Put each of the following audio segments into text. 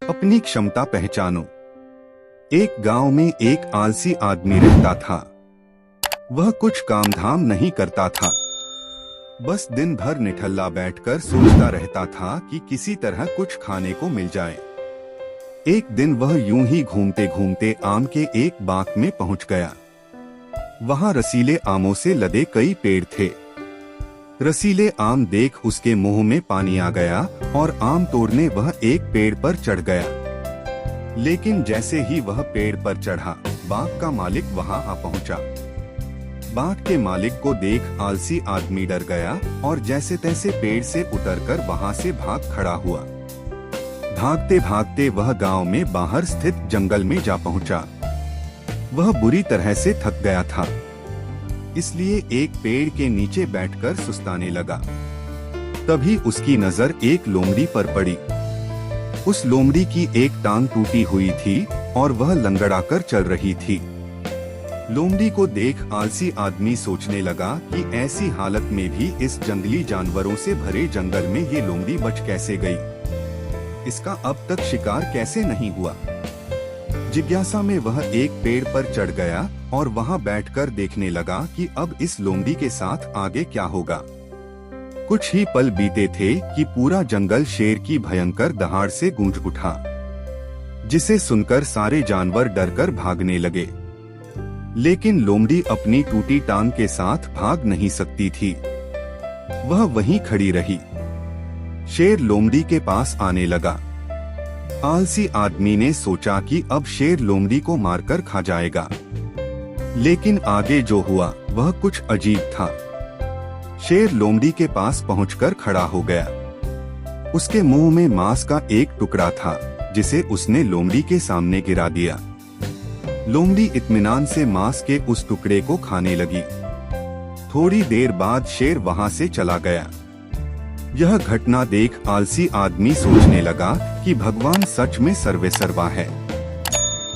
अपनी क्षमता पहचानो। एक गांव में एक आलसी आदमी रहता था। वह कुछ काम धाम नहीं करता था, बस दिन भर निठल्ला बैठकर सोचता रहता था कि किसी तरह कुछ खाने को मिल जाए। एक दिन वह यूं ही घूमते घूमते आम के एक बाग में पहुंच गया। वहां रसीले आमों से लदे कई पेड़ थे। रसीले आम देख उसके मुंह में पानी आ गया और आम तोड़ने वह एक पेड़ पर चढ़ गया। लेकिन जैसे ही वह पेड़ पर चढ़ा, बाग का मालिक वहां आ पहुंचा। बाग के मालिक को देख आलसी आदमी डर गया और जैसे तैसे पेड़ से उतरकर वहां से भाग खड़ा हुआ। भागते भागते वह गांव में बाहर स्थित जंगल में जा पहुंचा। वह बुरी तरह से थक गया था, इसलिए एक पेड़ के नीचे बैठकर सुस्ताने लगा। तभी उसकी नजर एक लोमड़ी पर पड़ी। उस लोमड़ी की एक टांग टूटी हुई थी और वह लंगड़ाकर चल रही थी। लोमड़ी को देख आलसी आदमी सोचने लगा कि ऐसी हालत में भी इस जंगली जानवरों से भरे जंगल में ये लोमड़ी बच कैसे गई। इसका अब तक शिकार कैसे नहीं हुआ। जिज्ञासा में वह एक पेड़ पर चढ़ गया और वहां बैठकर देखने लगा कि अब इस लोमड़ी के साथ आगे क्या होगा। कुछ ही पल बीते थे कि पूरा जंगल शेर की भयंकर दहाड़ से गूंज उठा, जिसे सुनकर सारे जानवर डरकर भागने लगे। लेकिन लोमड़ी अपनी टूटी टांग के साथ भाग नहीं सकती थी। वह वहीं खड़ी रही। शेर लोमड़ी के पास आने लगा। आलसी आदमी ने सोचा कि अब शेर लोमड़ी को मारकर खा जाएगा, लेकिन आगे जो हुआ वह कुछ अजीब था। शेर लोमड़ी के पास पहुंचकर खड़ा हो गया। उसके मुंह में मांस का एक टुकड़ा था, जिसे उसने लोमड़ी के सामने गिरा दिया। लोमड़ी इत्मीनान से मांस के उस टुकड़े को खाने लगी। थोड़ी देर बाद शेर वहां से चला गया। यह घटना देख आलसी आदमी सोचने लगा कि भगवान सच में सर्वेसर्वा है।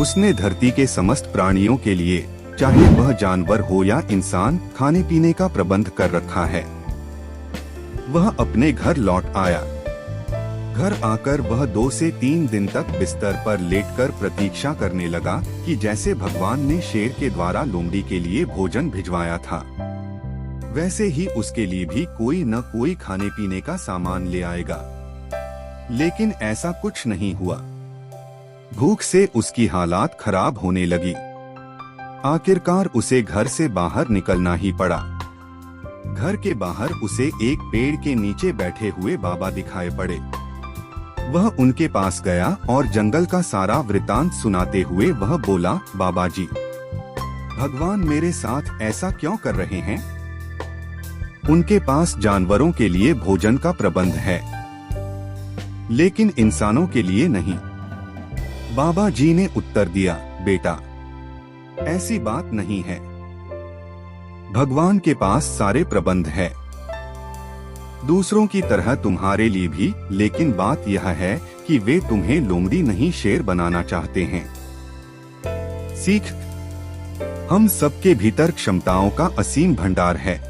उसने धरती के समस्त प्राणियों के लिए, चाहे वह जानवर हो या इंसान, खाने पीने का प्रबंध कर रखा है। वह अपने घर लौट आया। घर आकर वह 2 से 3 दिन तक बिस्तर पर लेटकर प्रतीक्षा करने लगा कि जैसे भगवान ने शेर के द्वारा लोमड़ी के लिए भोजन भिजवाया था, वैसे ही उसके लिए भी कोई न कोई खाने पीने का सामान ले आएगा। लेकिन ऐसा कुछ नहीं हुआ। भूख से उसकी हालात खराब होने लगी। आखिरकार उसे घर से बाहर निकलना ही पड़ा। घर के बाहर उसे एक पेड़ के नीचे बैठे हुए बाबा दिखाई पड़े। वह उनके पास गया और जंगल का सारा वृतांत सुनाते हुए वह बोला, बाबा जी, भगवान मेरे साथ ऐसा क्यों कर रहे हैं? उनके पास जानवरों के लिए भोजन का प्रबंध है, लेकिन इंसानों के लिए नहीं। बाबा जी ने उत्तर दिया, बेटा, ऐसी बात नहीं है। भगवान के पास सारे प्रबंध है, दूसरों की तरह तुम्हारे लिए भी, लेकिन बात यह है कि वे तुम्हें लोमड़ी नहीं शेर बनाना चाहते हैं। सीख, हम सबके भीतर क्षमताओं का असीम भंडार है,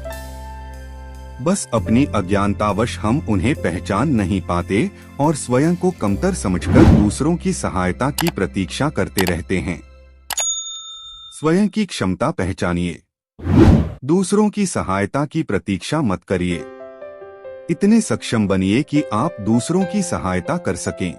बस अपनी अज्ञानतावश हम उन्हें पहचान नहीं पाते और स्वयं को कमतर समझकर दूसरों की सहायता की प्रतीक्षा करते रहते हैं। स्वयं की क्षमता पहचानिए, दूसरों की सहायता की प्रतीक्षा मत करिए। इतने सक्षम बनिए कि आप दूसरों की सहायता कर सकें।